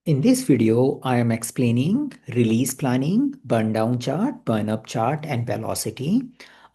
In this video, I am explaining release planning, burndown chart, burnup chart, and velocity.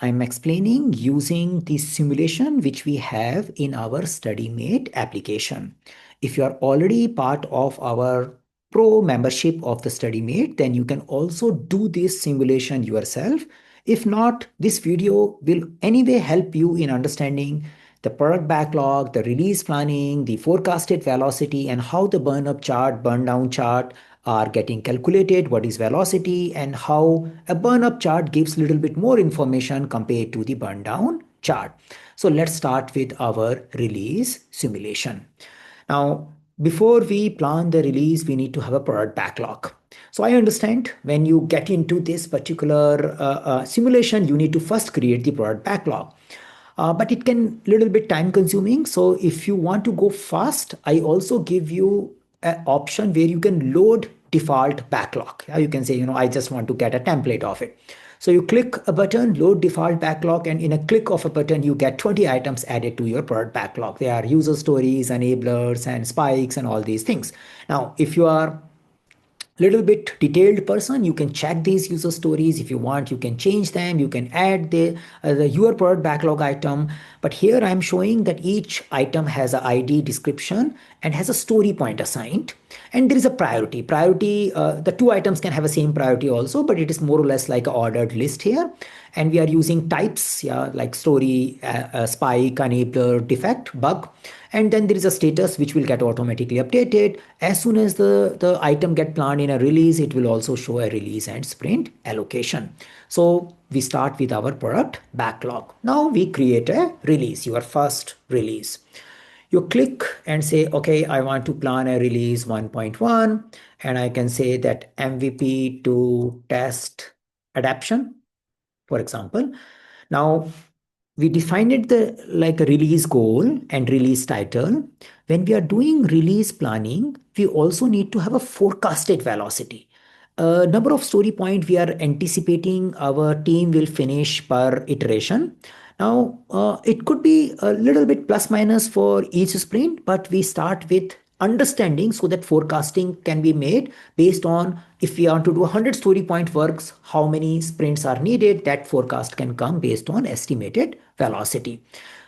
I am explaining using the simulation which we have in our StudyMate application. If you are already part of our pro membership of the StudyMate, then you can also do this simulation yourself. If not, this video will anyway help you in understanding the product backlog, the release planning, the forecasted velocity, and how the burnup chart, burndown chart are getting calculated, what is velocity, and how a burnup chart gives a little bit more information compared to the burndown chart. So let's start with our release simulation. Now, before we plan the release, we need to have a product backlog. So I understand when you get into this particular simulation, you need to first create the product backlog. But it can little bit time consuming. So if you want to go fast, I also give you an option where you can load default backlog. You can say, I just want to get a template of it. So you click a button, load default backlog, and in a click of a button, you get 20 items added to your product backlog. They are user stories, enablers, and spikes, and all these things. Now, if you are little bit detailed person, you can check these user stories. If you want, you can change them, you can add the your product backlog item. But here I'm showing that each item has an ID description and has a story point assigned, and there is a priority. The two items can have the same priority also, but it is more or less like an ordered list here. And we are using types, like story, spike, enabler, defect, bug. And then there is a status which will get automatically updated. As soon as the item get planned in a release, it will also show a release and sprint allocation. So we start with our product backlog. Now we create a release, your first release. You click and say, okay, I want to plan a release 1.1, and I can say that MVP to test adaption, for example. Now, we defined it like a release goal and release title. When we are doing release planning, we also need to have a forecasted velocity. Number of story point we are anticipating our team will finish per iteration. Now, it could be a little bit plus minus for each sprint, but we start with understanding so that forecasting can be made based on if we want to do 100 story point works, how many sprints are needed. That forecast can come based on estimated velocity.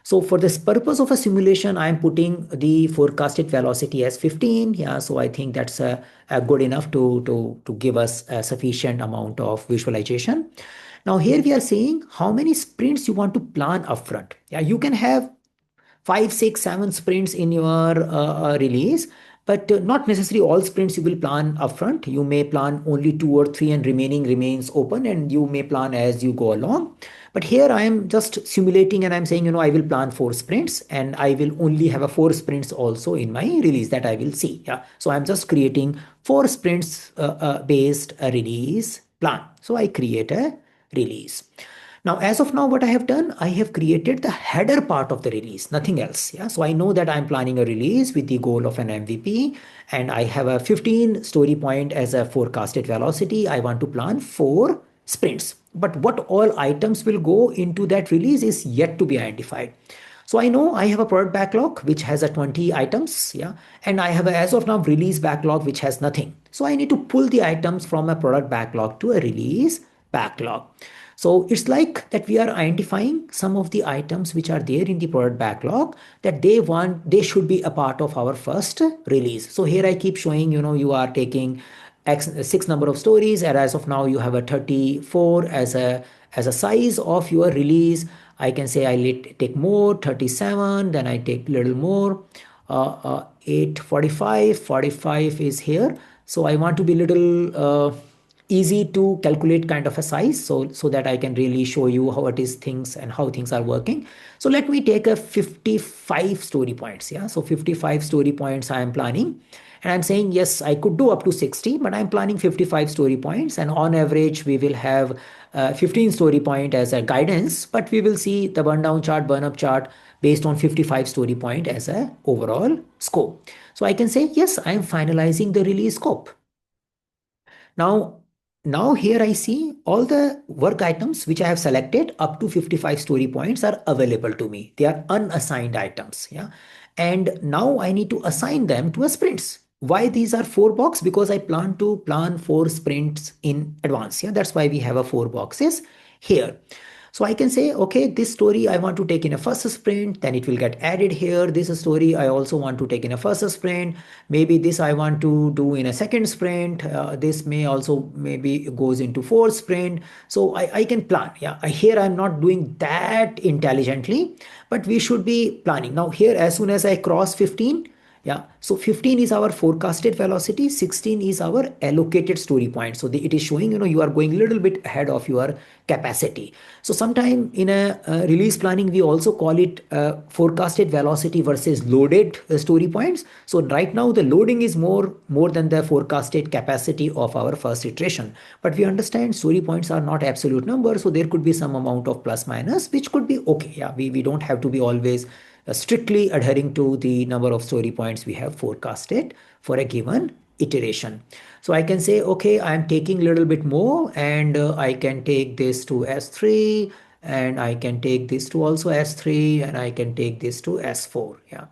So for this purpose of a simulation, I'm putting the forecasted velocity as 15. Yeah, so I think that's a good enough to give us a sufficient amount of visualization. Now here we are saying how many sprints you want to plan upfront. Yeah, you can have 5, 6, 7 sprints in your release, but not necessarily all sprints you will plan upfront. You may plan only 2 or 3 and remaining remains open, and you may plan as you go along. But here I am just simulating and I'm saying, I will plan 4 sprints and I will only have a 4 sprints also in my release that I will see. Yeah. So I'm just creating 4 sprints based release plan. So I create a release. Now, as of now, what I have done, I have created the header part of the release, nothing else. Yeah. So I know that I'm planning a release with the goal of an MVP, and I have a 15 story point as a forecasted velocity. I want to plan 4 sprints. But what all items will go into that release is yet to be identified. So I know I have a product backlog which has a 20 items, yeah, and I have a, as of now, release backlog which has nothing. So I need to pull the items from a product backlog to a release backlog. So it's like that we are identifying some of the items which are there in the product backlog that they should be a part of our first release. So here I keep showing, you are taking X 6 number of stories, and as of now you have a 34 as a size of your release. I can say I take more, 37, then I take little more, 845, 45 is here. So I want to be little easy to calculate kind of a size so that I can really show you how it is things and how things are working. So let me take a 55 story points. Yeah. So 55 story points I am planning. And I'm saying, yes, I could do up to 60, but I'm planning 55 story points. And on average, we will have 15 story point as a guidance, but we will see the burndown chart, burnup chart based on 55 story point as a overall scope. So I can say, yes, I'm finalizing the release scope. Now here I see all the work items which I have selected up to 55 story points are available to me. They are unassigned items. Yeah. And now I need to assign them to a sprints. why these are 4 box? Because I plan to plan 4 sprints in advance. Yeah, that's why we have a 4 boxes here. So I can say, okay, this story I want to take in a first sprint, then it will get added here. This story I also want to take in a first sprint. Maybe this I want to do in a second sprint. This may also maybe goes into fourth sprint. So I can plan. Yeah, here I'm not doing that intelligently, but we should be planning. Now here, as soon as I cross 15, yeah, so 15 is our forecasted velocity, 16 is our allocated story point. So it is showing, you are going a little bit ahead of your capacity. So sometime in a release planning, we also call it forecasted velocity versus loaded story points. So right now the loading is more than the forecasted capacity of our first iteration. But we understand story points are not absolute numbers. So there could be some amount of plus minus, which could be okay. Yeah, we don't have to be always strictly adhering to the number of story points we have forecasted for a given iteration. So I can say, okay, I'm taking a little bit more, and I can take this to S3, and I can take this to also S3, and I can take this to S4. Yeah.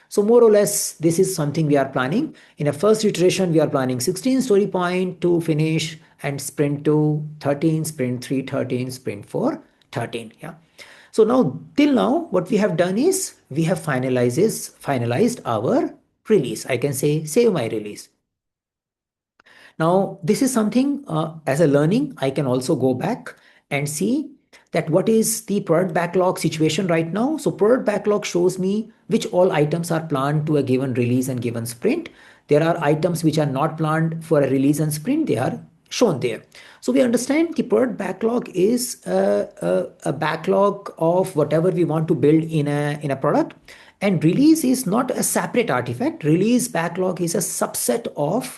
So more or less, this is something we are planning. In a first iteration, we are planning 16 story point to finish, and sprint 2, 13, sprint 3, 13, sprint 4, 13. Yeah. So now, till now, what we have done is we have finalized our release. I can say save my release. Now, this is something as a learning, I can also go back and see that what is the product backlog situation right now. So product backlog shows me which all items are planned to a given release and given sprint. There are items which are not planned for a release and sprint. They are shown there. So we understand the product backlog is a backlog of whatever we want to build in a product. And release is not a separate artifact. Release backlog is a subset of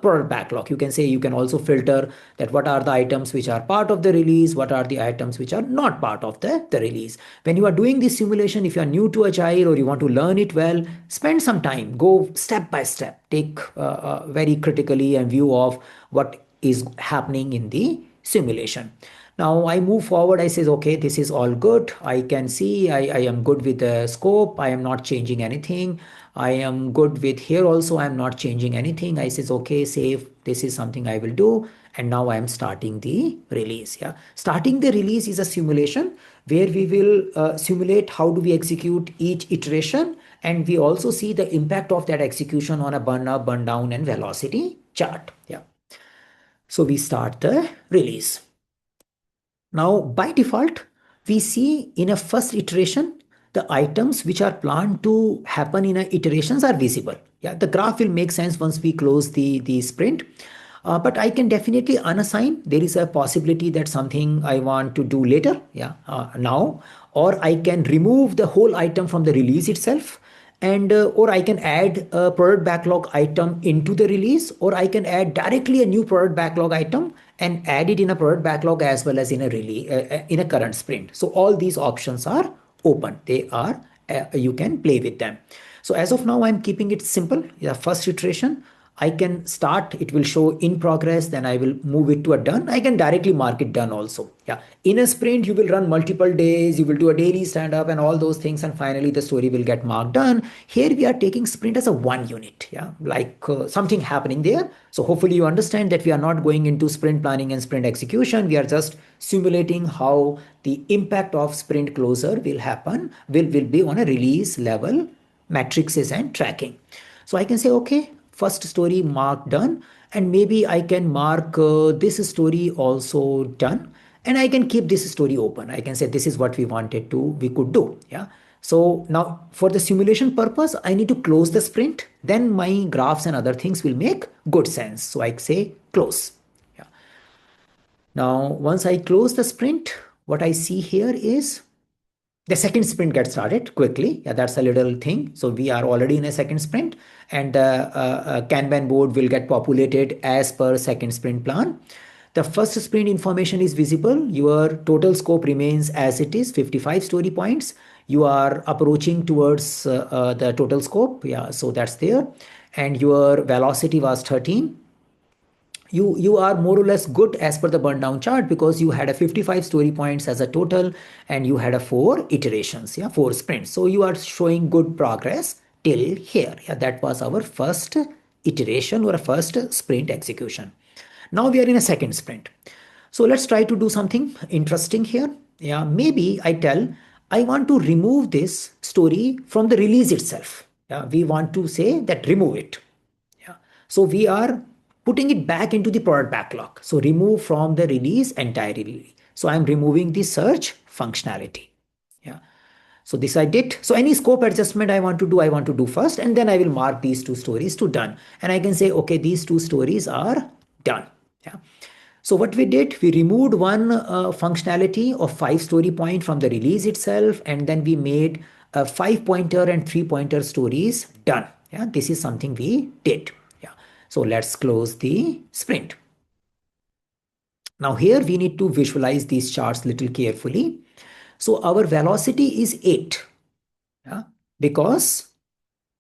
product backlog. You can say, you can also filter that what are the items which are part of the release, what are the items which are not part of the release. When you are doing this simulation, if you are new to Agile or you want to learn it well, spend some time, go step by step, take very critically a view of what is happening in the simulation. Now I move forward, I says, okay, this is all good. I can see I am good with the scope. I am not changing anything. I am good with here also. I'm not changing anything. I says, okay, save. This is something I will do. And now I am starting the release. Yeah. Starting the release is a simulation where we will simulate how do we execute each iteration. And we also see the impact of that execution on a burn up, burn down, and velocity chart. Yeah. So we start the release. Now, by default, we see in a first iteration, the items which are planned to happen in a iterations are visible. Yeah, the graph will make sense once we close the sprint. But I can definitely unassign. There is a possibility that something I want to do later, yeah, now, or I can remove the whole item from the release itself, and or I can add a product backlog item into the release, or I can add directly a new product backlog item and add it in a product backlog as well as in a release in a current sprint. So all these options are open. They are you can play with them. So as of now, I'm keeping it simple. Yeah, first iteration, I can start, it will show in progress, then I will move it to a done. I can directly mark it done also. Yeah. In a sprint, you will run multiple days, you will do a daily stand up and all those things. And finally the story will get marked done. Here we are taking sprint as a one unit. Yeah. Like something happening there. So hopefully you understand that we are not going into sprint planning and sprint execution. We are just simulating how the impact of sprint closure will happen, will be on a release level matrices and tracking. So I can say, okay, first story mark done, and maybe I can mark this story also done, and I can keep this story open. I can say this is what we could do. Yeah. So now for the simulation purpose, I need to close the sprint. Then my graphs and other things will make good sense. So I say close. Yeah. Now, once I close the sprint, what I see here is the second sprint gets started quickly. Yeah, that's a little thing. So we are already in a second sprint, and the Kanban board will get populated as per second sprint plan. The first sprint information is visible. Your total scope remains as it is, 55 story points. You are approaching towards the total scope. Yeah, so that's there. And your velocity was 13. You are more or less good as per the Burndown chart, because you had a 55 story points as a total, and you had a 4 iterations, yeah, 4 sprints. So you are showing good progress till here. Yeah, that was our first iteration or a first sprint execution. Now we are in a second sprint. So let's try to do something interesting here. Yeah, maybe I tell I want to remove this story from the release itself. Yeah, we want to say that remove it. Yeah. So we are putting it back into the product backlog. So remove from the release entirely. So I'm removing the search functionality. Yeah. So this I did. So any scope adjustment I want to do first, and then I will mark these two stories to done. And I can say, okay, these two stories are done. Yeah. So what we did, we removed one functionality of 5 story point from the release itself, and then we made a 5 pointer and 3 pointer stories done. Yeah, this is something we did. Yeah. So let's close the sprint. Now here we need to visualize these charts little carefully. So our velocity is 8. Yeah, because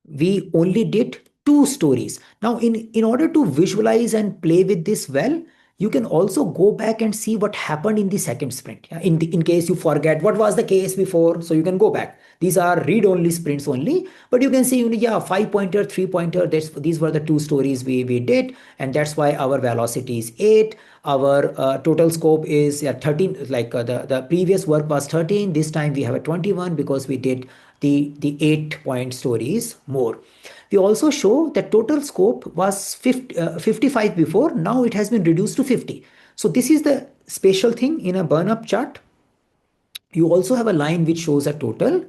we only did 2 stories. Now, in order to visualize and play with this well, you can also go back and see what happened in the second sprint. Yeah? In case you forget what was the case before, so you can go back. These are read-only sprints only, but you can see, yeah, 5 pointer, 3 pointer, these were the 2 stories we did, and that's why our velocity is 8. Our total scope is 13, like the previous work was 13. This time we have a 21 because we did the 8 point stories more. We also show that total scope was 55 before. Now it has been reduced to 50. So this is the special thing in a burn-up chart. You also have a line which shows a total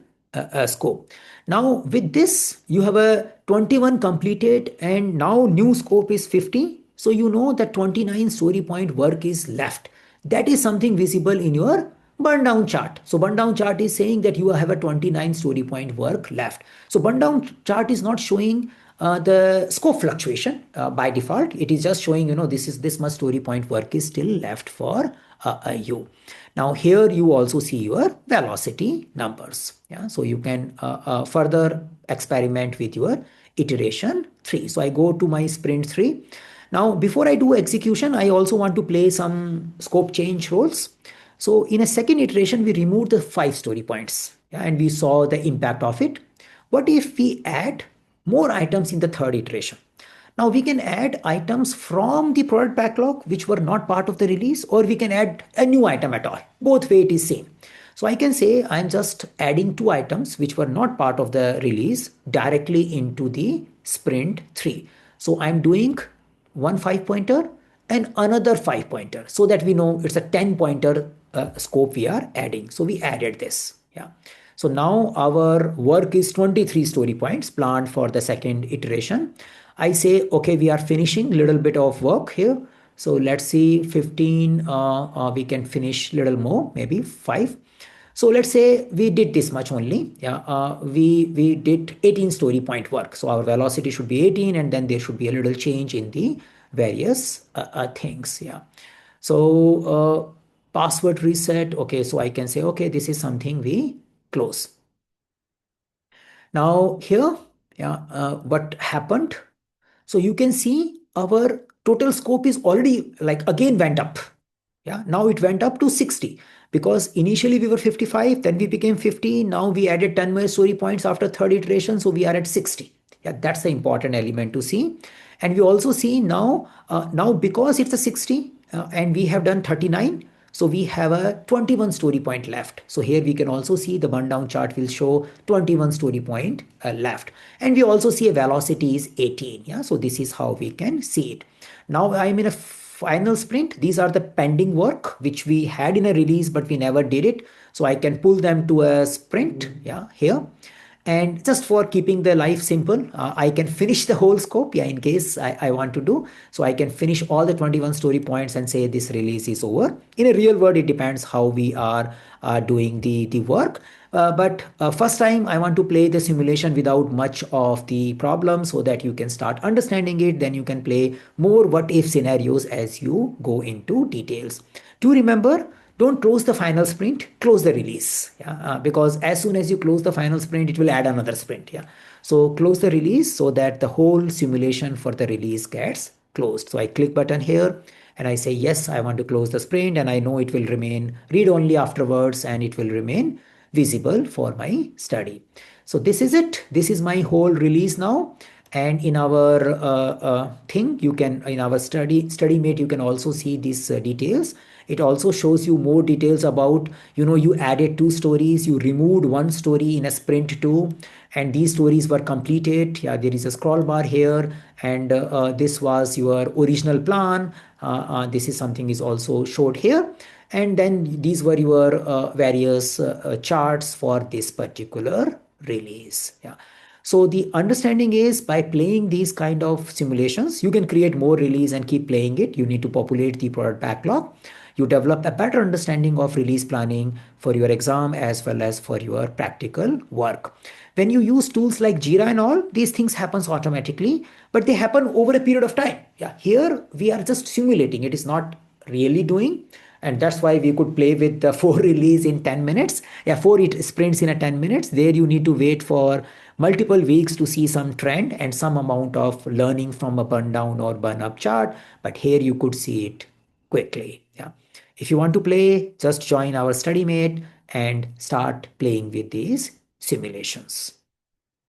scope. Now with this, you have a 21 completed and now new scope is 50. So you know that 29 story point work is left. That is something visible in your Burndown chart. So Burndown chart is saying that you have a 29 story point work left. So Burndown chart is not showing the scope fluctuation by default. It is just showing, this much story point work is still left for you. Now here you also see your velocity numbers. Yeah, so you can further experiment with your iteration 3. So I go to my sprint 3. Now before I do execution, I also want to play some scope change roles. So in a second iteration, we removed the 5 story points, yeah, and we saw the impact of it. What if we add more items in the third iteration? Now we can add items from the product backlog which were not part of the release, or we can add a new item at all. Both way it is same. So I can say I'm just adding 2 items which were not part of the release directly into the sprint 3. So I'm doing one 5 pointer and another 5 pointer, so that we know it's a 10 pointer scope we are adding. So we added this. Yeah. So now our work is 23 story points planned for the second iteration. I say, okay, we are finishing little bit of work here. So let's see, 15, we can finish little more, maybe 5. So let's say we did this much only. Yeah, we did 18 story point work. So our velocity should be 18, and then there should be a little change in the various things. Yeah. So password reset. Okay, so I can say, okay, this is something we close. Now here, yeah, what happened? So you can see our total scope is already like again went up. Yeah, now it went up to 60 because initially we were 55, then we became 50. Now we added 10 more story points after third iteration. So we are at 60. Yeah, that's the important element to see. And we also see now, because it's a 60 and we have done 39. So we have a 21 story point left. So here we can also see the Burndown chart will show 21 story point left. And we also see a velocity is 18. Yeah, so this is how we can see it. Now I'm in a final sprint. These are the pending work which we had in a release, but we never did it. So I can pull them to a sprint. Yeah, here. And just for keeping the life simple, I can finish the whole scope, yeah, in case I want to do. So I can finish all the 21 story points and say this release is over. In a real world, it depends how we are doing the work. But first time I want to play the simulation without much of the problem so that you can start understanding it. Then you can play more what if scenarios as you go into details. To remember, don't close the final sprint, close the release. Yeah? Because as soon as you close the final sprint, it will add another sprint. Yeah. So close the release so that the whole simulation for the release gets closed. So I click button here and I say, yes, I want to close the sprint, and I know it will remain read only afterwards and it will remain visible for my study. So this is it. This is my whole release now. And in our thing, you can, in our study mate, you can also see these details. It also shows you more details about, you added 2 stories, you removed 1 story in a sprint 2, and these stories were completed. Yeah, there is a scroll bar here, and this was your original plan. This is something is also showed here. And then these were your various charts for this particular release. Yeah. So the understanding is, by playing these kind of simulations, you can create more release and keep playing it. You need to populate the product backlog. You develop a better understanding of release planning for your exam as well as for your practical work. When you use tools like Jira and all, these things happens automatically, but they happen over a period of time. Yeah, here we are just simulating. It is not really doing, and that's why we could play with the 4 release in 10 minutes. Yeah, sprints in a 10 minutes. There you need to wait for multiple weeks to see some trend and some amount of learning from a burn down or burn up chart, but here you could see it quickly. Yeah, if you want to play, just join our study mate and start playing with these simulations.